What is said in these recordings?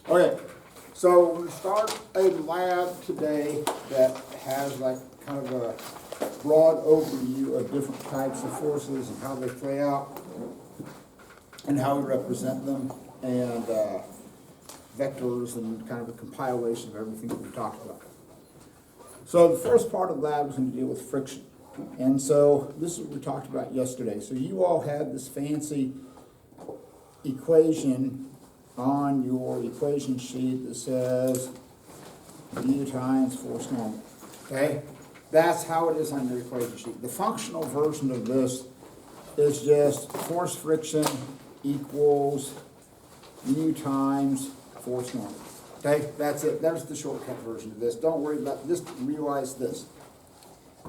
Okay, so we're going to start a lab today that has like kind of a broad overview of different types of forces and how they play out and how we represent them and vectors and kind of a compilation of everything that we talked about. So the first part of the lab is going to deal with friction. And so this is what we talked about yesterday. So you all had this fancy equation on your equation sheet that says mu times force normal. Okay? That's how it is on your equation sheet. The functional version of this is just force friction equals mu times force normal. Okay? That's it. That's the shortcut version of this. Don't worry about this. Just realize this.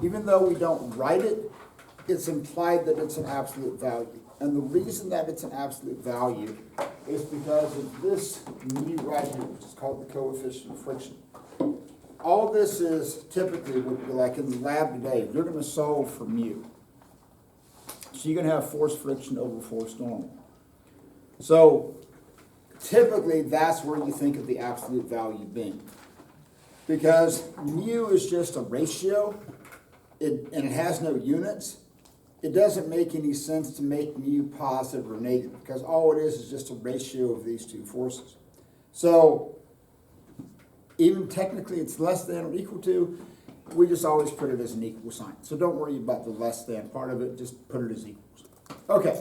Even though we don't write it, it's implied that it's an absolute value. And the reason that it's an absolute value is because of this mu right here, which is called the coefficient of friction. All this is typically, like in the lab today, you're going to solve for mu. So you're going to have force friction over force normal. So typically that's where you think of the absolute value being. Because mu is just a ratio, and it has no units. It doesn't make any sense to make mu positive or negative because all it is just a ratio of these two forces. So even technically it's less than or equal to, we just always put it as an equal sign. So don't worry about the less than part of it, just put it as equals. Okay,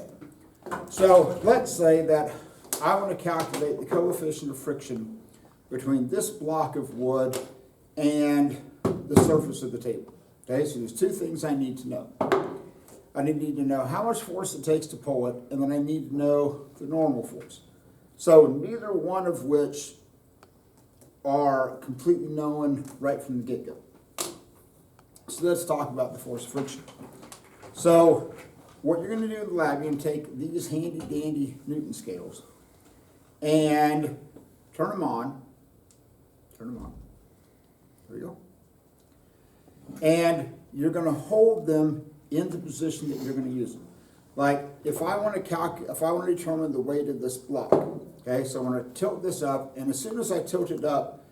so let's say that I want to calculate the coefficient of friction between this block of wood and the surface of the table. Okay, so there's two things I need to know. I need to know how much force it takes to pull it, and then I need to know the normal force. So neither one of which are completely known right from the get-go. So let's talk about the force of friction. So what you're going to do in the lab, you're going to take these handy-dandy Newton scales and turn them on. Turn them on. There you go. And you're going to hold them in the position that you're going to use them. Like if I want to determine the weight of this block, okay, so I'm going to tilt this up, and as soon as I tilt it up,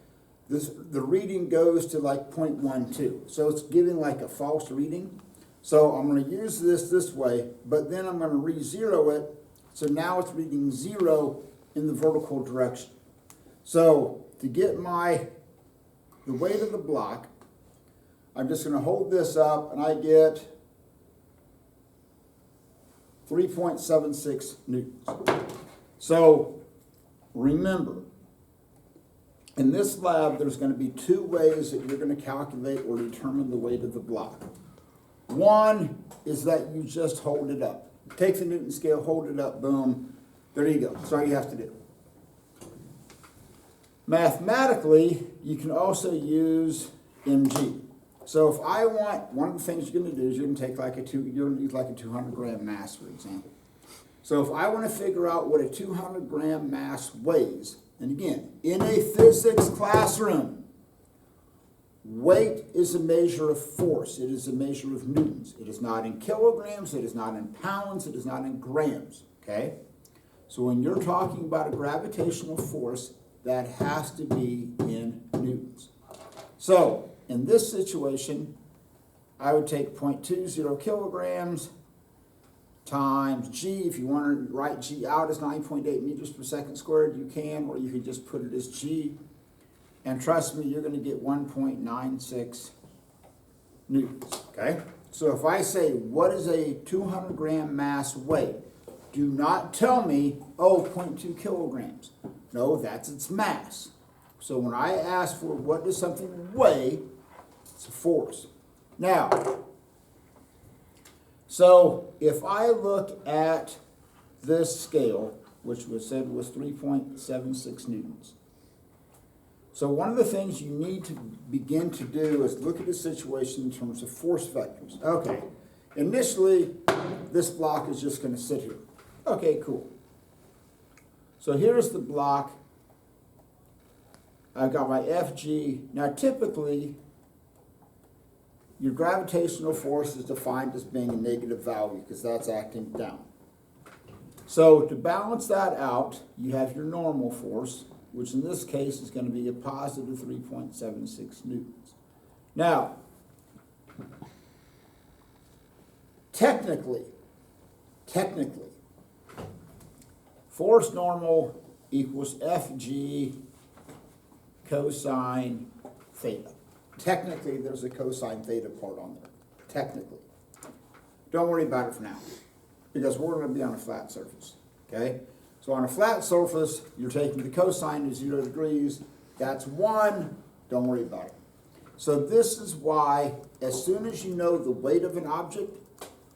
the reading goes to like 0.12. So it's giving like a false reading. So I'm going to use this way, but then I'm going to re-zero it. So now it's reading 0 in the vertical direction. So to get the weight of the block, I'm just going to hold this up, and I get 3.76 newtons. So remember, in this lab, there's going to be two ways that you're going to calculate or determine the weight of the block. One is that you just hold it up. Take the Newton scale, hold it up, boom. There you go. That's all you have to do. Mathematically, you can also use mg. So if I want, one of the things you're going to do is you're going to take you're going to use like a 200 gram mass, for example. So if I want to figure out what a 200 gram mass weighs, and again, in a physics classroom, weight is a measure of force. It is a measure of newtons. It is not in kilograms. It is not in pounds. It is not in grams. Okay? So when you're talking about a gravitational force, that has to be in newtons. So in this situation, I would take 0.20 kilograms times g. If you want to write g out as 9.8 meters per second squared, you can, or you can just put it as g. And trust me, you're going to get 1.96 newtons, okay? So if I say, what is a 200 gram mass weigh? Do not tell me, 0.2 kilograms. No, that's its mass. So when I ask for what does something weigh, it's a force. Now, so if I look at this scale, which was said was 3.76 newtons. So one of the things you need to begin to do is look at the situation in terms of force vectors. Okay, initially, this block is just going to sit here. Okay, cool. So here's the block. I've got my FG. Now typically, your gravitational force is defined as being a negative value because that's acting down. So to balance that out, you have your normal force, which in this case is going to be a positive 3.76 newtons. Now, technically, force normal equals Fg cosine theta. Technically, there's a cosine theta part on there. Technically. Don't worry about it for now, because we're going to be on a flat surface, okay? So on a flat surface, you're taking the cosine to 0 degrees. That's 1. Don't worry about it. So this is why, as soon as you know the weight of an object,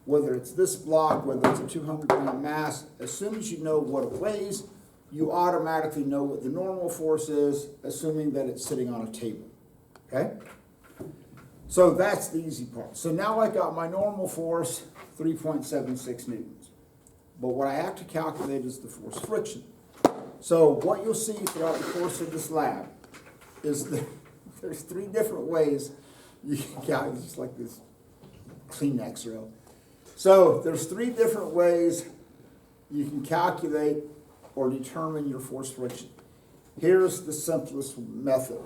whether it's this block, whether it's a 200-gram mass, as soon as you know what it weighs, you automatically know what the normal force is, assuming that it's sitting on a table, okay? So that's the easy part. So now I got my normal force, 3.76 newtons. But what I have to calculate is the force friction. So what you'll see throughout the course of this lab is that there's 3 different ways you can calculate, just like this Kleenex roll. So there's 3 different ways you can calculate or determine your force friction. Here's the simplest method.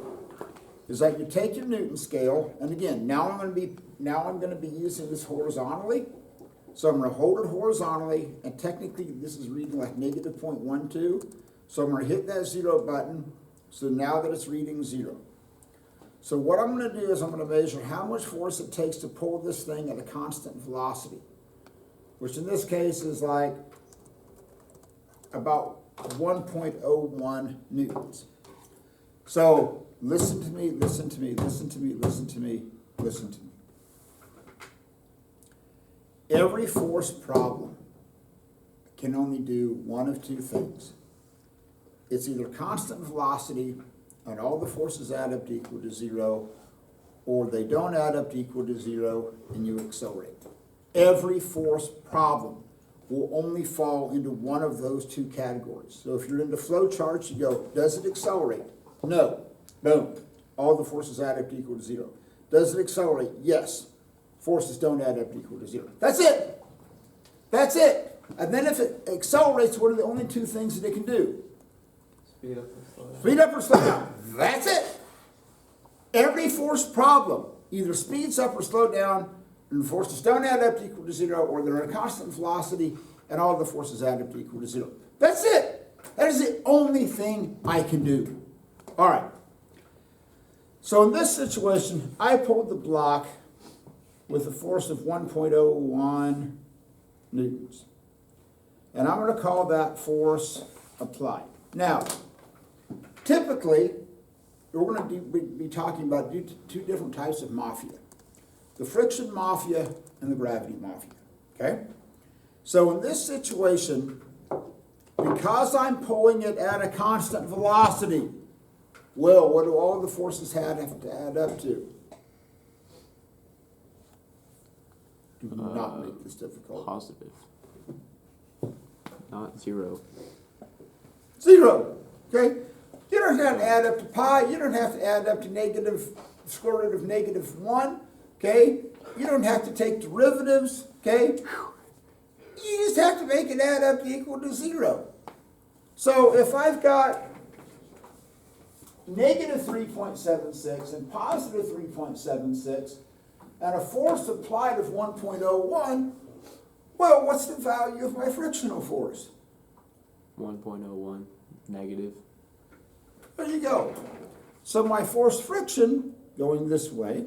Is that you take your Newton scale, and again, now I'm going to be using this horizontally. So I'm going to hold it horizontally, and technically this is reading like negative 0.12. So I'm going to hit that 0 button. So now that it's reading 0. So what I'm going to do is I'm going to measure how much force it takes to pull this thing at a constant velocity, which in this case is like about 1.01 newtons. So listen to me, listen to me, listen to me, listen to me, listen to me. Every force problem can only do one of 2 things. It's either constant velocity and all the forces add up to equal to 0, or they don't add up to equal to 0 and you accelerate. Every force problem will only fall into one of those 2 categories. So if you're into flow charts, you go, does it accelerate? No. Boom. All the forces add up to equal to 0. Does it accelerate? Yes. Forces don't add up to equal to 0. That's it. That's it. And then if it accelerates, what are the only 2 things that it can do? Speed up or slow down. Speed up or slow down. That's it. Every force problem either speeds up or slow down, and the forces don't add up to equal to 0, or they're at a constant velocity, and all the forces add up to equal to 0. That's it. That is the only thing I can do. All right. So in this situation, I pulled the block with a force of 1.01 newtons. And I'm going to call that force applied. Now, typically, we're going to be talking about 2 different types of mafia. The friction mafia and the gravity mafia, okay? So in this situation, because I'm pulling it at a constant velocity, well, what do all the forces have to add up to? Do not make this difficult. Positive. Not 0. 0, okay? You don't have to add up to pi. You don't have to add up to negative, square root of negative 1, okay? You don't have to take derivatives, okay? You just have to make it add up to equal to 0. So if I've got negative 3.76 and positive 3.76 and a force applied of 1.01, well, what's the value of my frictional force? 1.01 negative. There you go. So my force friction going this way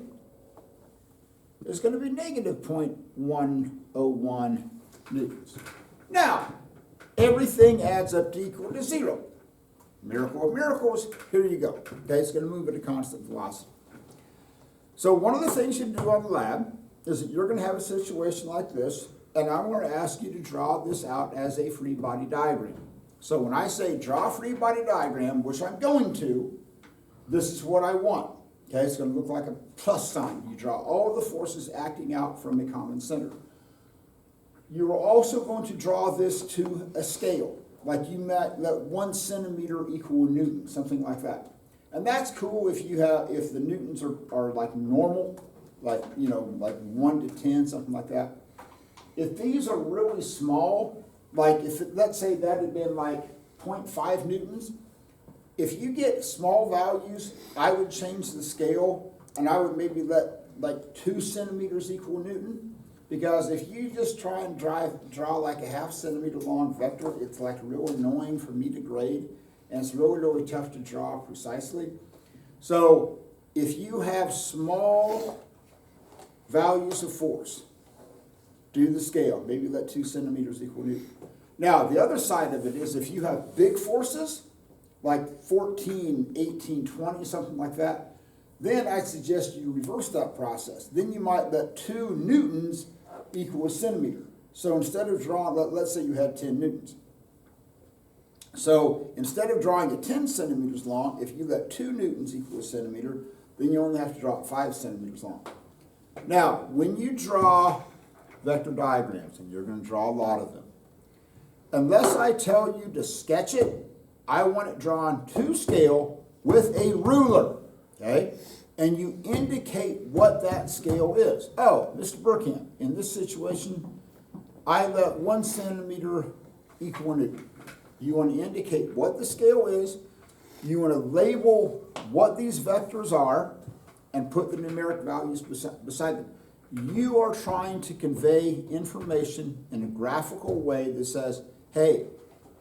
is going to be negative 0.101 newtons. Now, everything adds up to equal to 0. Miracle of miracles, here you go. Okay, it's going to move at a constant velocity. So one of the things you do on the lab is that you're going to have a situation like this, and I'm going to ask you to draw this out as a free body diagram. So when I say draw a free body diagram, which I'm going to, this is what I want. Okay, it's going to look like a plus sign. You draw all the forces acting out from a common center. You're also going to draw this to a scale, like you might let 1 centimeter equal a newton, something like that. And that's cool if the newtons are like normal, like, you know, like 1 to 10, something like that. If these are really small, like if let's say that had been like 0.5 newtons, if you get small values, I would change the scale, and I would maybe let like 2 centimeters equal Newton. Because if you just try and draw like a 0.5 centimeter long vector, it's like real annoying for me to grade, and it's really, really tough to draw precisely. So if you have small values of force, do the scale, maybe let 2 centimeters equal Newton. Now, the other side of it is if you have big forces, like 14, 18, 20, something like that, then I suggest you reverse that process. Then you might let 2 newtons equal a centimeter. So instead of drawing, let's say you had 10 newtons. So instead of drawing it 10 centimeters long, if you let 2 newtons equal a centimeter, then you only have to draw it 5 centimeters long. Now, when you draw vector diagrams, and you're going to draw a lot of them, unless I tell you to sketch it, I want it drawn to scale with a ruler, okay? And you indicate what that scale is. Oh, Mr. Burkham, in this situation, I let 1 centimeter equal Newton. You want to indicate what the scale is. You want to label what these vectors are and put the numeric values beside them. You are trying to convey information in a graphical way that says, hey,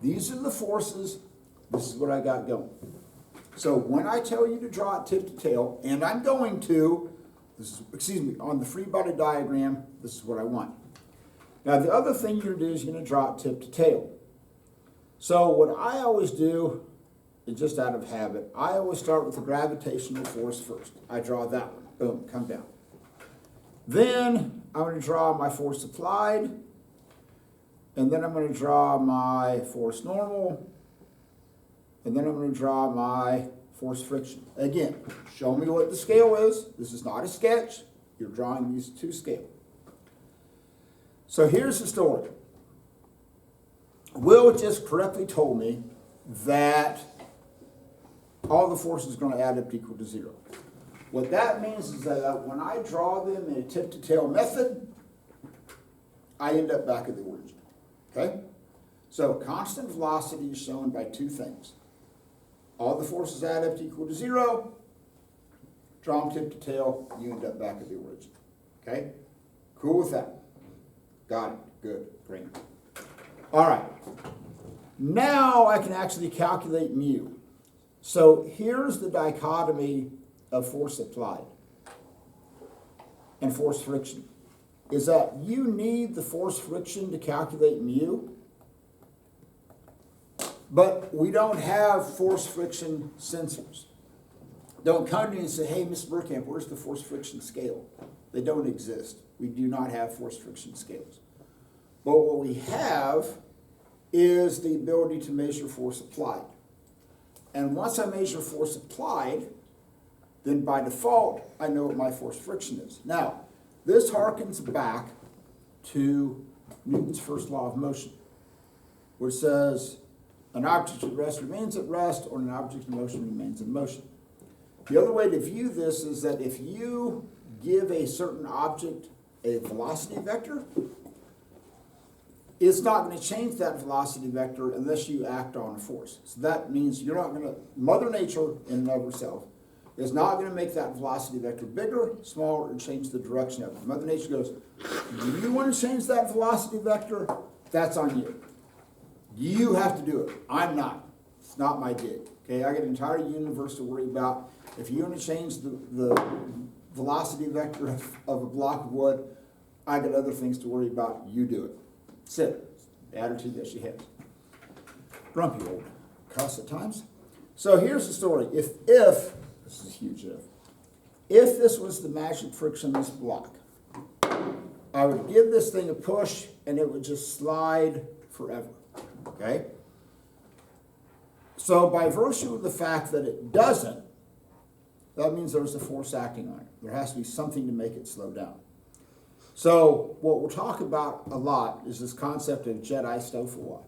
these are the forces, this is what I got going. So when I tell you to draw it tip to tail, and I'm going to, on the free body diagram, this is what I want. Now the other thing you're going to do is you're going to draw it tip to tail. So what I always do, is just out of habit, I always start with the gravitational force first. I draw that one, boom, come down. Then I'm going to draw my force applied, and then I'm going to draw my force normal, and then I'm going to draw my force friction. Again, show me what the scale is. This is not a sketch. You're drawing these to scale. So here's the story. Will just correctly told me that all the forces are going to add up to equal to 0. What that means is that when I draw them in a tip-to-tail method, I end up back at the origin. Okay? So constant velocity is shown by 2 things. All the forces add up to equal to 0. Draw them tip to tail, you end up back at the origin. Okay? Cool with that? Got it. Good. Great. All right. Now I can actually calculate mu. So here's the dichotomy of force applied and force friction. Is that you need the force friction to calculate mu, but we don't have force friction sensors. Don't come to me and say, hey, Mr. Burkamp, where's the force friction scale? They don't exist. We do not have force friction scales. But what we have is the ability to measure force applied. And once I measure force applied, then by default, I know what my force friction is. Now, this harkens back to Newton's first law of motion, which says an object at rest remains at rest, or an object in motion remains in motion. The other way to view this is that if you give a certain object a velocity vector, it's not going to change that velocity vector unless you act on a force. So that means you're not going to, Mother Nature in and of herself is not going to make that velocity vector bigger, smaller, and change the direction of it. Mother Nature goes, do you want to change that velocity vector? That's on you. You have to do it. I'm not. It's not my gig. Okay, I got an entire universe to worry about. If you want to change the velocity vector of a block of wood, I got other things to worry about. You do it. Sit. The attitude that she has. Grumpy old cuss at times. So here's the story. If this is a huge if this was the magic frictionless block, I would give this thing a push and it would just slide forever. Okay? So by virtue of the fact that it doesn't, that means there's a force acting on it. There has to be something to make it slow down. So what we'll talk about a lot is this concept of Jedi-Stoffelwaw.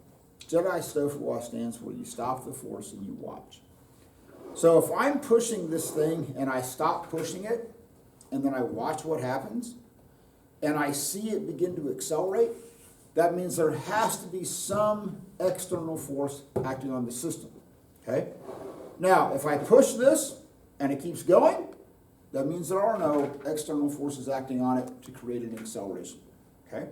Jedi-Stoffelwaw stands for you stop the force and you watch. So if I'm pushing this thing and I stop pushing it, and then I watch what happens, and I see it begin to accelerate, that means there has to be some external force acting on the system. Okay? Now, if I push this and it keeps going, that means there are no external forces acting on it to create an acceleration, okay?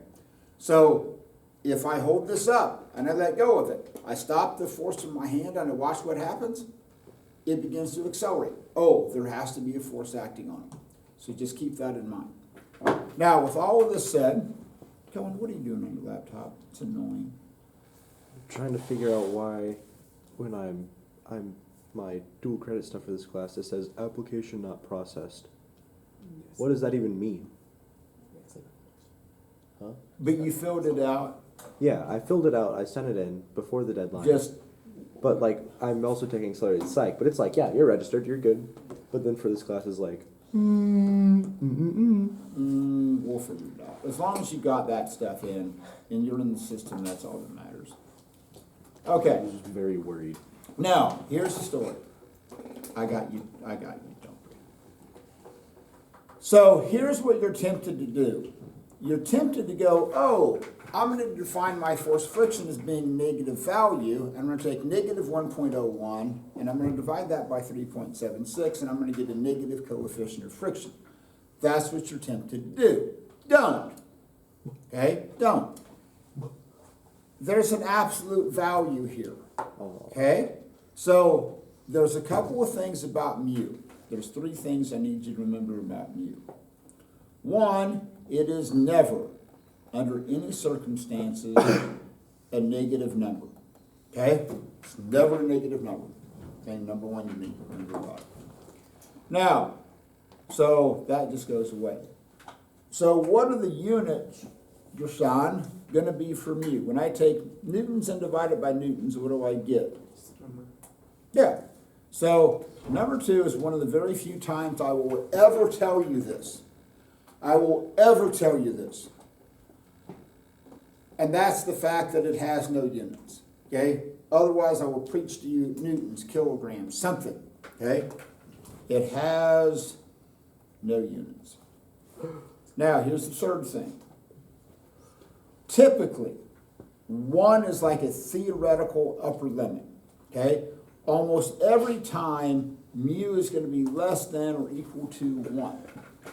So if I hold this up and I let go of it, I stop the force in my hand and I watch what happens, it begins to accelerate. Oh, there has to be a force acting on it. So just keep that in mind. Now, with all of this said, Kellen, what are you doing on your laptop? It's annoying. Trying to figure out why, when I'm my dual credit stuff for this class, it says application not processed. What does that even mean? Huh? But you filled it out Yeah, I filled it out. I sent it in before the deadline. just, But like, I'm also taking accelerated psych. But it's like, yeah, you're registered, you're good. But then for this class, is like, we'll figure it out. As long as you got that stuff in and you're in the system, that's all that matters. Okay. I was just very worried. Now, here's the story. I got you, don't worry. So here's what you're tempted to do. You're tempted to go, oh, I'm going to define my force friction as being negative value, and I'm going to take negative 1.01, and I'm going to divide that by 3.76, and I'm going to get a negative coefficient of friction. That's what you're tempted to do. Don't. Okay? Don't. There's an absolute value here. Okay? So there's a couple of things about mu. There's 3 things I need you to remember about mu. One, it is never, under any circumstances, a negative number. Okay? It's never a negative number. Thing number one you need to remember about it. Now, so that just goes away. So what are the units, Joshon, going to be for mu? When I take newtons and divide it by newtons, what do I get? Yeah. So number 2 is one of the very few times I will ever tell you this. I will ever tell you this. And that's the fact that it has no units. Okay? Otherwise, I will preach to you newtons, kilograms, something. Okay? It has no units. Now, here's the third thing. Typically, 1 is like a theoretical upper limit. Okay? Almost every time, mu is going to be less than or equal to 1.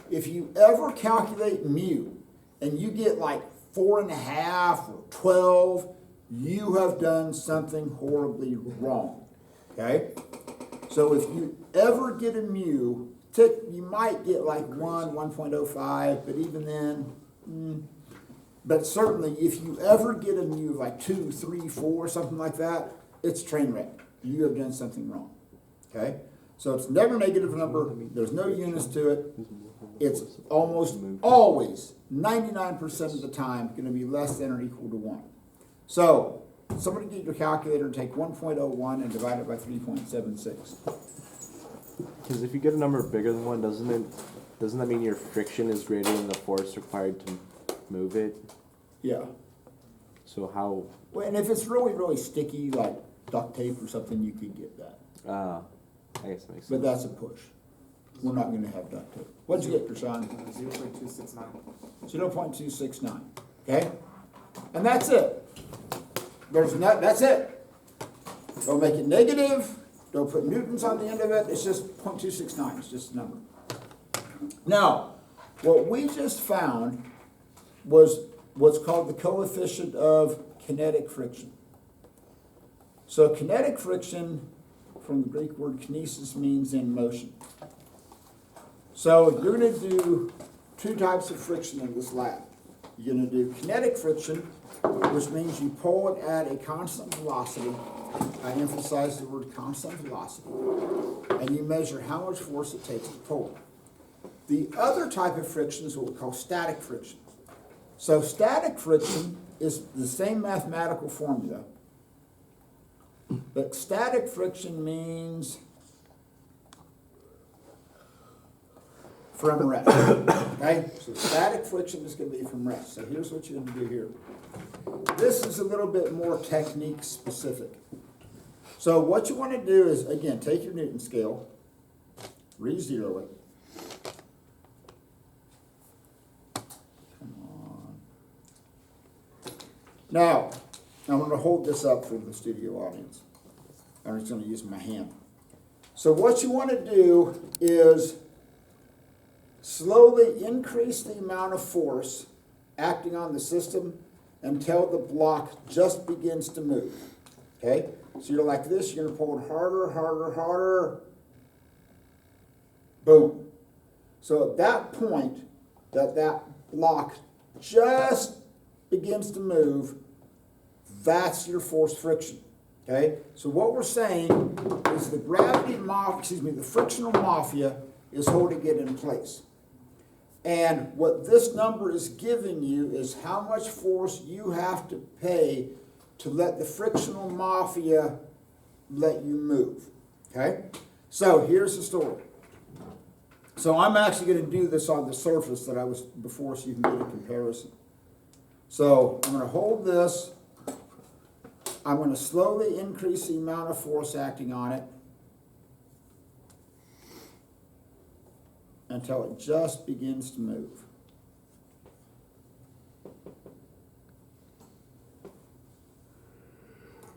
If you ever calculate mu and you get like 4.5 or 12, you have done something horribly wrong. Okay? So if you ever get a mu, you might get like 1.05, but even then, but certainly if you ever get a mu of like 2, 3, 4, something like that, it's train wreck. You have done something wrong. Okay? So it's never a negative number. There's no units to it. It's almost always, 99% of the time, going to be less than or equal to 1. So somebody get your calculator and take 1.01 and divide it by 3.76. Because if you get a number bigger than 1, doesn't that mean your friction is greater than the force required to move it? Yeah. So how? Well, and if it's really, really sticky, like duct tape or something, you could get that. I guess that makes sense. But that's a push. We're not going to have duct tape. What'd you get, Krishan? 0.269. 0.269. Okay? And that's it. That's it. Don't make it negative. Don't put newtons on the end of it. It's just 0.269. It's just a number. Now, what we just found was what's called the coefficient of kinetic friction. So kinetic friction, from the Greek word kinesis, means in motion. So you're going to do 2 types of friction in this lab. You're going to do kinetic friction, which means you pull it at a constant velocity. I emphasize the word constant velocity. And you measure how much force it takes to pull it. The other type of friction is what we call static friction. So static friction is the same mathematical formula, but static friction means from rest. Okay? So static friction is going to be from rest. So here's what you're going to do here. This is a little bit more technique specific. So what you want to do is, again, take your Newton scale, re-zero it. Come on. Now, I'm going to hold this up for the studio audience. I'm just going to use my hand. So what you want to do is slowly increase the amount of force acting on the system until the block just begins to move. Okay? So you're like this, you're going to pull it harder, harder, harder. Boom. So at that point, that block just begins to move, that's your force friction. Okay? So what we're saying is the the frictional mafia is holding it in place. And what this number is giving you is how much force you have to pay to let the frictional mafia let you move. Okay? So here's the story. So I'm actually going to do this on the surface that I was before so you can get a comparison. So I'm going to hold this. I'm going to slowly increase the amount of force acting on it until it just begins to move.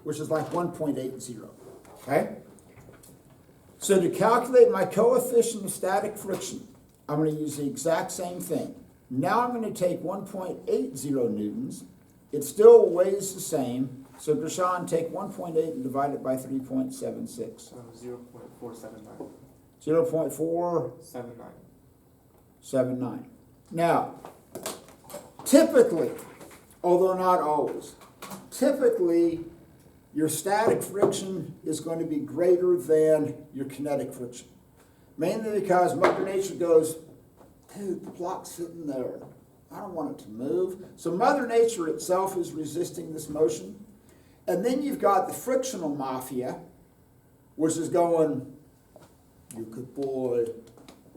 Which is like 1.80, okay? So to calculate my coefficient of static friction, I'm going to use the exact same thing. Now I'm going to take 1.80 newtons. It still weighs the same. So Gershon, take 1.8 and divide it by 3.76. So 0.479. 0.479. 79. Now, typically, although not always, typically your static friction is going to be greater than your kinetic friction. Mainly because Mother Nature goes, dude, the block's sitting there. I don't want it to move. So Mother Nature itself is resisting this motion. And then you've got the frictional mafia, which is going, you good boy,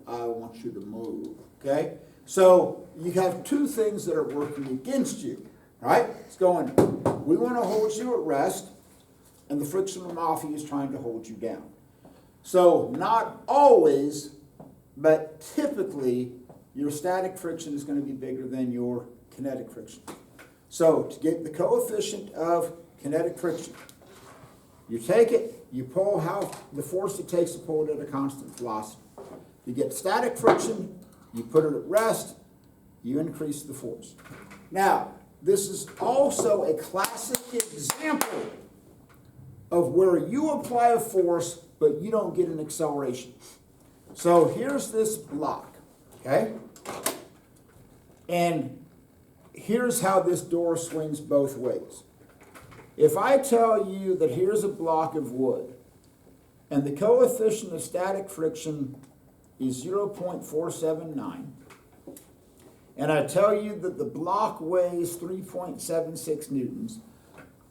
I want you to move, okay? So you have two things that are working against you, right? It's going, we want to hold you at rest, and the frictional mafia is trying to hold you down. So not always, but typically, your static friction is going to be bigger than your kinetic friction. So to get the coefficient of kinetic friction, you take it, you pull how the force it takes to pull it at a constant velocity. You get static friction, you put it at rest, you increase the force. Now, this is also a classic example of where you apply a force, but you don't get an acceleration. So here's this block, okay? And here's how this door swings both ways. If I tell you that here's a block of wood, and the coefficient of static friction is 0.479, and I tell you that the block weighs 3.76 newtons,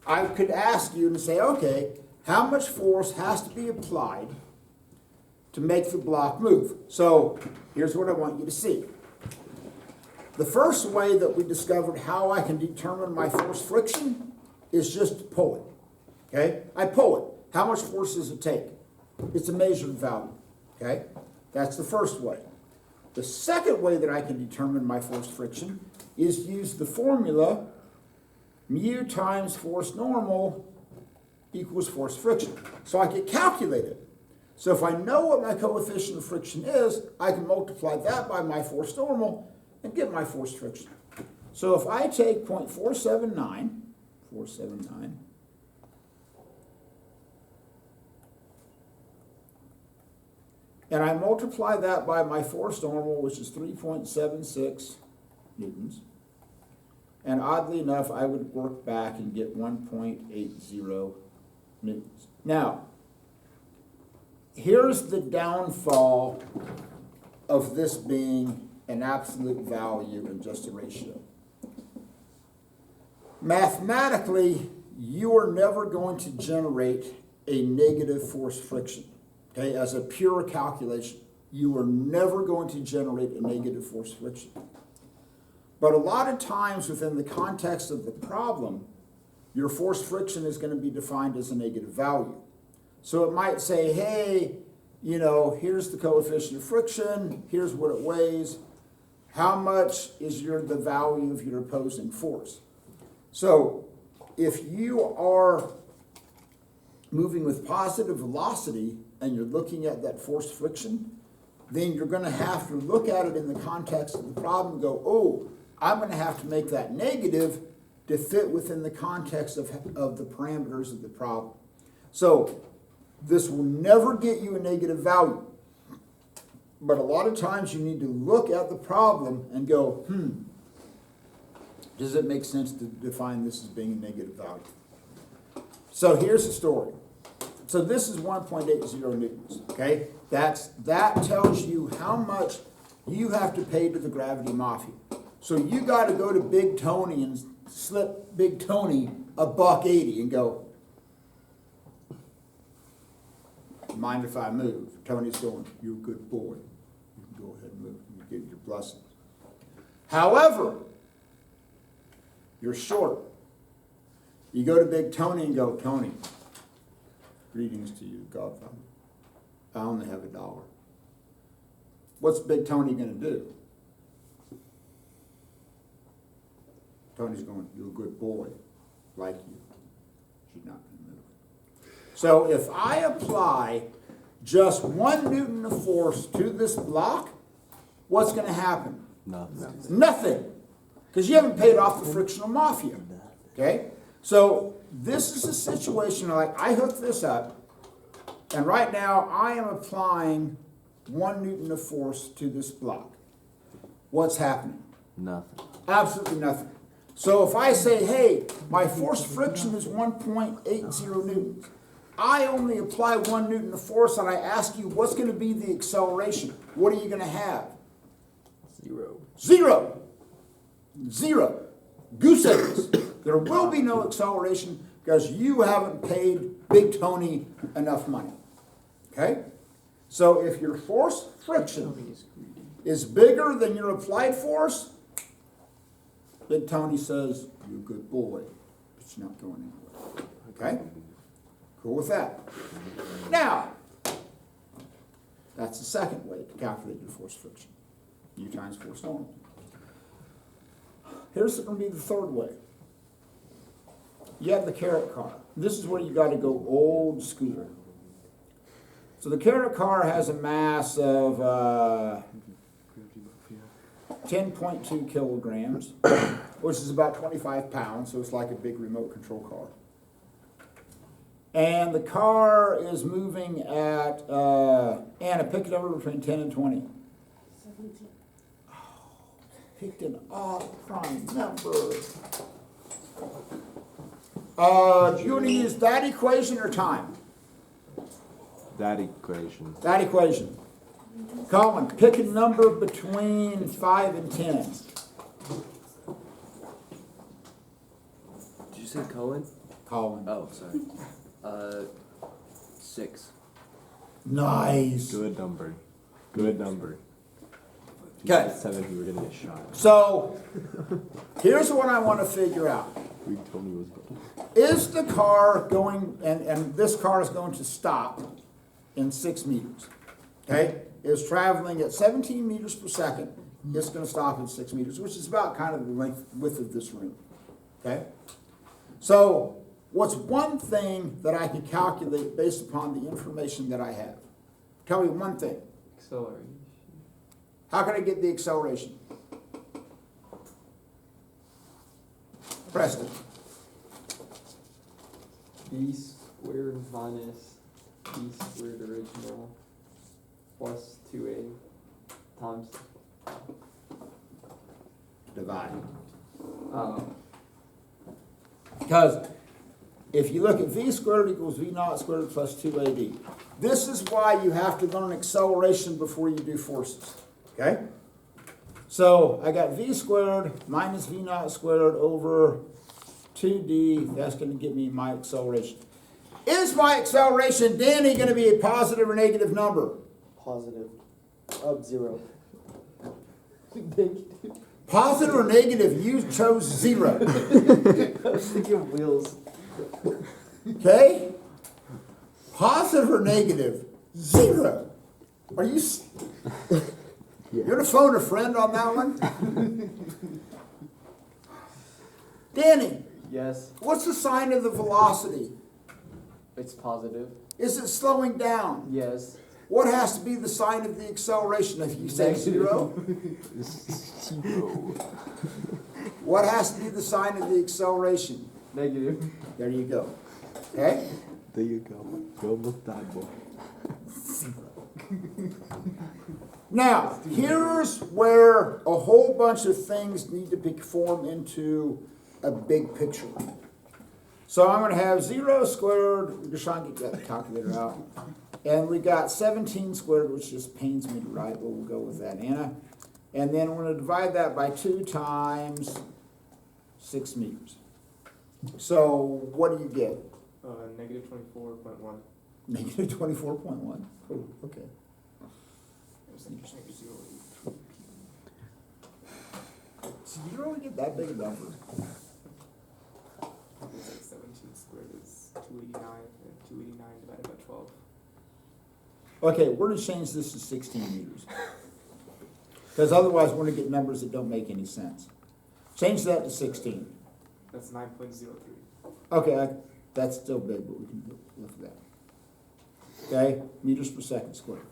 I could ask you to say, okay, how much force has to be applied to make the block move? So here's what I want you to see. The first way that we discovered how I can determine my force friction is just to pull it, okay? I pull it. How much force does it take? It's a measured value, okay? That's the first way. The second way that I can determine my force friction is use the formula mu times force normal equals force friction. So I can calculate it. So if I know what my coefficient of friction is, I can multiply that by my force normal and get my force friction. So if I take 0.479, and I multiply that by my force normal, which is 3.76 newtons, and oddly enough, I would work back and get 1.80 newtons. Now, here's the downfall of this being an absolute value and just a ratio. Mathematically, you are never going to generate a negative force friction, okay, as a pure calculation. You are never going to generate a negative force friction. But a lot of times within the context of the problem, your force friction is going to be defined as a negative value. So it might say, hey, you know, here's the coefficient of friction, here's what it weighs, how much is the value of your opposing force? So if you are moving with positive velocity and you're looking at that forced friction, then you're gonna have to look at it in the context of the problem and go, oh, I'm gonna have to make that negative to fit within the context of the parameters of the problem. So this will never get you a negative value. But a lot of times you need to look at the problem and go, does it make sense to define this as being a negative value? So here's the story. So this is 1.80 newtons, okay? That tells you how much you have to pay to the gravity mafia. So you got to go to Big Tony and slip Big Tony $1.80 and go, mind if I move? Tony's going, you're a good boy. You can go ahead and move. You get your blessings. However, you're short. You go to Big Tony and go, Tony, greetings to you, Godfather. I only have $1. What's Big Tony going to do? Tony's going, you're a good boy, like you. She's not going to move. So if I apply just 1 Newton of force to this block, what's going to happen? Nothing. Nothing. Because you haven't paid off the frictional mafia. Okay? So this is a situation like I hooked this up, and right now I am applying 1 Newton of force to this block. What's happening? Nothing. Absolutely nothing. So if I say, hey, my force friction is 1.80 newtons, I only apply 1 Newton of force, and I ask you, what's going to be the acceleration? What are you going to have? 0. Zero. Zero. Goose eggs. There will be no acceleration because you haven't paid Big Tony enough money. Okay? So if your force friction is bigger than your applied force, Big Tony says, you're a good boy, but you're not going anywhere. Okay? Cool with that. Now, that's the second way to calculate your force friction. U times force normal. Here's going to be the third way. You have the carrot car. This is where you got to go old school. So the carrot car has a mass of 10.2 kilograms, which is about 25 pounds, so it's like a big remote control car. And the car is moving at, Anna, pick it over between 10 and 20. 17. Oh, picked an odd prime number. Do you want to use that equation or time? That equation. That equation. Colin, pick a number between 5 and 10. Did you say Cohen? Colin. Oh, sorry. 6. Nice. Good number. Good number. If you Okay. said 7, you were going to get shot. So, here's what I want to figure out. We told me it was. Is the car going, and this car is going to stop in 6 meters, okay? It's traveling at 17 meters per second. It's going to stop at 6 meters, which is about kind of the width of this room, okay? So, what's one thing that I can calculate based upon the information that I have? Tell me one thing. Acceleration. How can I get the acceleration? Preston. B squared minus B squared original plus 2A times. Divide. Oh, Because if you look at v squared equals v naught squared plus 2ad, this is why you have to learn acceleration before you do forces. Okay? So I got v squared minus v naught squared over 2d. That's going to give me my acceleration. Is my acceleration, Danny, going to be a positive or negative number? Positive of 0. Positive or negative? You chose 0. I was thinking of wheels. Okay? Positive or negative? 0. Are you... You're going to phone a friend on that one? Danny, yes. what's the sign of the velocity? It's positive. Is it slowing down? Yes. What has to be the sign of the acceleration if you say Negative. 0? What has to be the sign of the acceleration? Negative. There you go. Okay? There you go. You almost died, boy. Now, here's where a whole bunch of things need to be formed into a big picture. So I'm going to have 0 squared, Deshaun, get that calculator out. And we got 17 squared, which just pains me to write, but we'll go with that, Anna. And then we're going to divide that by 2 times 6 meters. So what do you get? Negative 24.1. Negative 24.1. Cool, okay. Maybe 0. So you really get that big a number? It's like 17 squared is 289, and 289 divided by 12. Okay, we're going to change this to 16 meters. Because otherwise we're going to get numbers that don't make any sense. Change that to 16. That's 9.03. Okay, that's still big, but we can look at that. Okay, meters per second squared.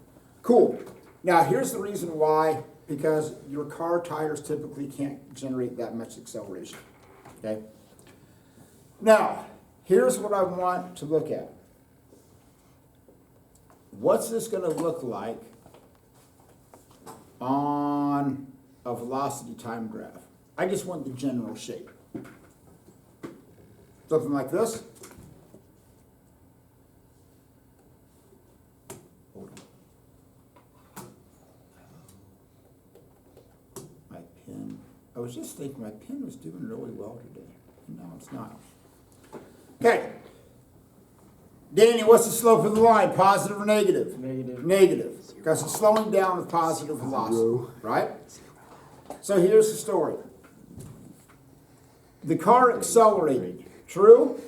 Cool. Now here's the reason why, because your car tires typically can't generate that much acceleration. Okay? Now, here's what I want to look at. What's this going to look like on a velocity time graph? I just want the general shape. Something like this. Hold on. My pen. I was just thinking my pen was doing really well today. No, it's not. Okay. Danny, what's the slope of the line? Positive or negative? Negative. Negative. Because it's slowing down with positive velocity. Right? So here's the story. The car accelerated. True?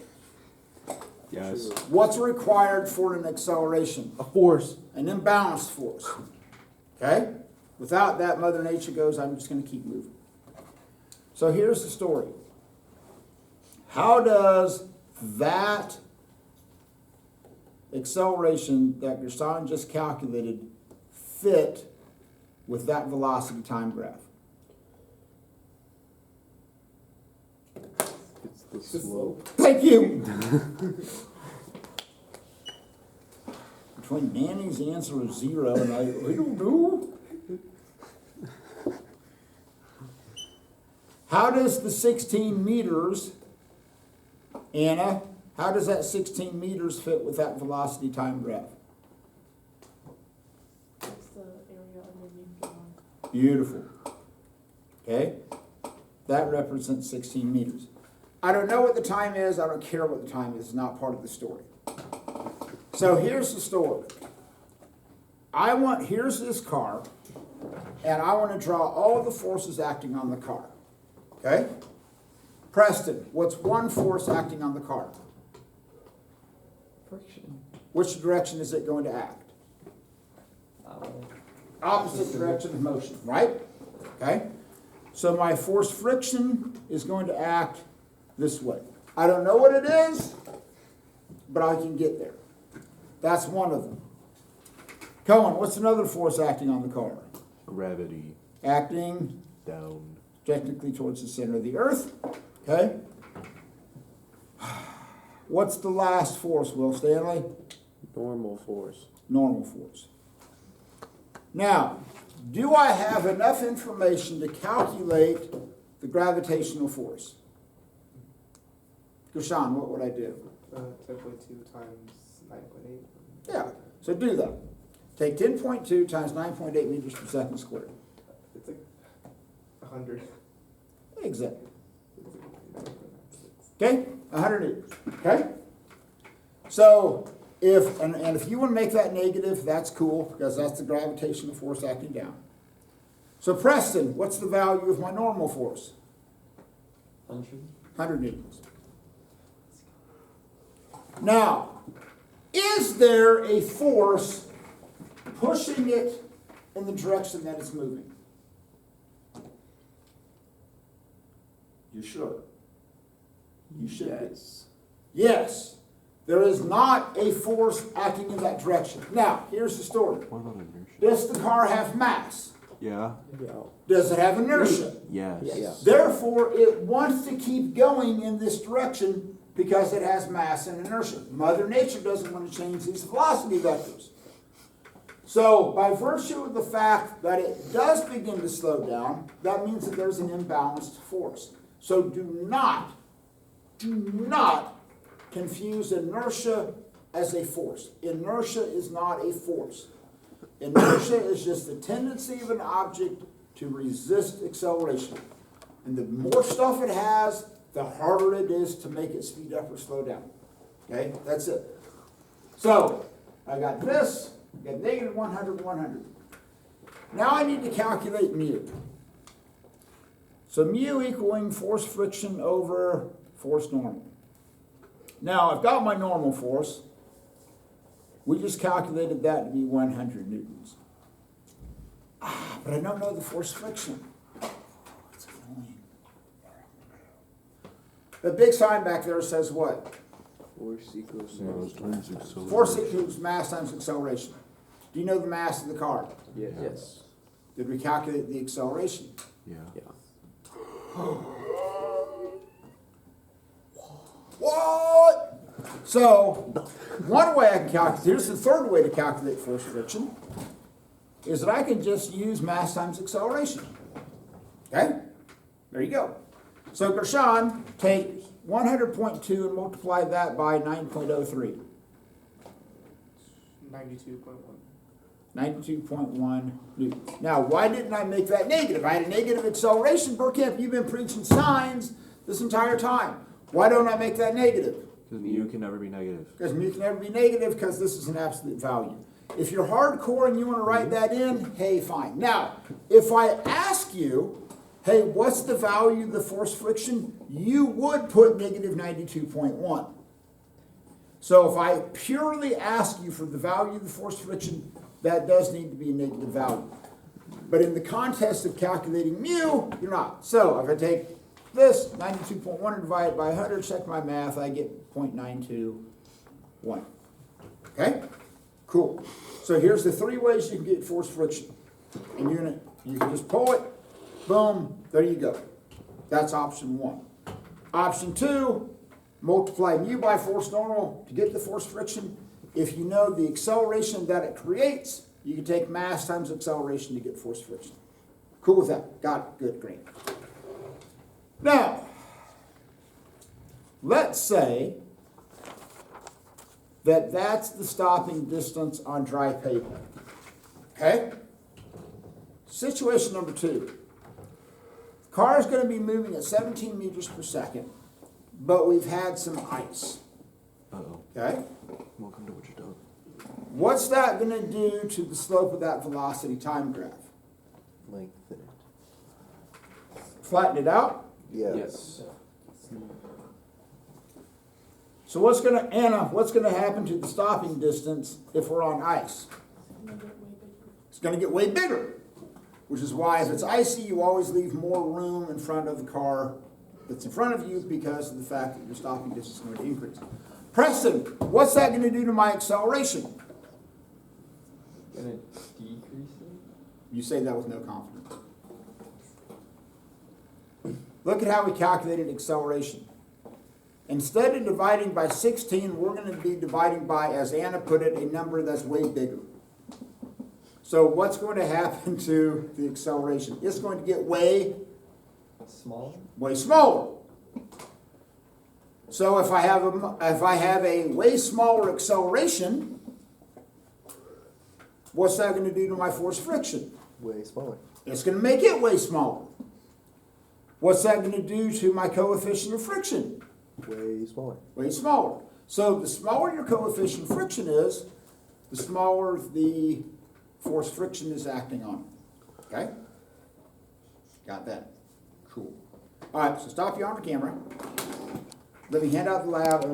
Yes. What's required for an acceleration? A force. An imbalanced force. Okay? Without that, Mother Nature goes, I'm just going to keep moving. So here's the story. How does that acceleration that Gerson just calculated fit with that velocity time graph? It's the slope. Thank you. Between Danny's answer of 0 and I don't know. How does the 16 meters, Anna, how does that 16 meters fit with that velocity time graph? That's the area underneath the line. Beautiful. Okay? That represents 16 meters. I don't know what the time is. I don't care what the time is. It's not part of the story. So here's the story. Here's this car, and I want to draw all the forces acting on the car. Okay? Preston, what's one force acting on the car? Friction. Which direction is it going to act? Opposite direction of motion, right? Okay? So my force friction is going to act this way. I don't know what it is, but I can get there. That's one of them. Cohen, what's another force acting on the car? Gravity Acting down. technically towards the center of the earth. Okay? What's the last force, Will Stanley? Normal force. Normal force. Now, do I have enough information to calculate the gravitational force? Gershon, what would I do? 10.2 times 9.8. Yeah, so do that. Take 10.2 times 9.8 meters per second squared. It's like 100. Exactly. Okay, 100 meters. Okay? So, if you want to make that negative, that's cool, because that's the gravitational force acting down. So Preston, what's the value of my normal force? 100 newtons. Now, is there a force pushing it in the direction that it's moving? You sure? You should be. Yes. Yes. There is not a force acting in that direction. Now, here's the story. What about inertia? Does the car have mass? Yeah. Yeah. Does it have inertia? Yes. Yes. Therefore, it wants to keep going in this direction because it has mass and inertia. Mother Nature doesn't want to change these velocity vectors. So, by virtue of the fact that it does begin to slow down, that means that there's an imbalanced force. So do not confuse inertia as a force. Inertia is not a force. Inertia is just the tendency of an object to resist acceleration. And the more stuff it has, the harder it is to make it speed up or slow down. Okay, that's it. So, I got this, I got negative 100, 100. Now I need to calculate mu. So mu equaling force friction over force normal. Now, I've got my normal force. We just calculated that to be 100 newtons. But I don't know the force friction. It's annoying. The big sign back there says what? Force equals Force equals mass times acceleration. Do you know the mass of the car? Yes. Did we calculate the acceleration? Yeah. Yeah. What? So, one way I can calculate, here's the third way to calculate force friction, is that I can just use mass times acceleration. Okay? There you go. So, Gershon, take 100.2 and multiply that by 9.03. 92.1. 92.1 newtons. Now, why didn't I make that negative? I had a negative acceleration. Burkamp, you've been preaching signs this entire time. Why don't I make that negative? Because mu can never be negative. Because mu can never be negative because this is an absolute value. If you're hardcore and you want to write that in, hey, fine. Now, if I ask you, hey, what's the value of the force friction? You would put negative 92.1. So if I purely ask you for the value of the force friction, that does need to be a negative value. But in the context of calculating mu, you're not. So if I take this, 92.1, and divide it by 100, check my math, I get 0.921. Okay? Cool. So here's the three ways you can get force friction. And you can just pull it, boom, there you go. That's option one. Option two, multiply mu by force normal to get the force friction. If you know the acceleration that it creates, you can take mass times acceleration to get force friction. Cool with that? Got it. Good, great. Now, let's say that that's the stopping distance on dry paper. Okay? Situation number two. The car is going to be moving at 17 meters per second, but we've had some ice. Uh-oh. Okay? Welcome to Wichita. What's that going to do to the slope of that velocity time graph? Lengthen it. Flatten it out? Yes. So what's going to happen to the stopping distance if we're on ice? It's going to get way bigger, which is why if it's icy, you always leave more room in front of the car that's in front of you because of the fact that your stopping distance is going to increase. Preston, what's that going to do to my acceleration? Gonna decrease it? You say that with no confidence. Look at how we calculated acceleration. Instead of dividing by 16, we're going to be dividing by, as Anna put it, a number that's way bigger. So what's going to happen to the acceleration? It's going to get way smaller. So if I have a way smaller acceleration, what's that going to do to my force friction? Way smaller. It's going to make it way smaller. What's that going to do to my coefficient of friction? Way smaller. Way smaller. So the smaller your coefficient of friction is, the smaller the force friction is acting on. Okay? Got that? Cool. All right, so stop you on the camera. Let me hand out the lab and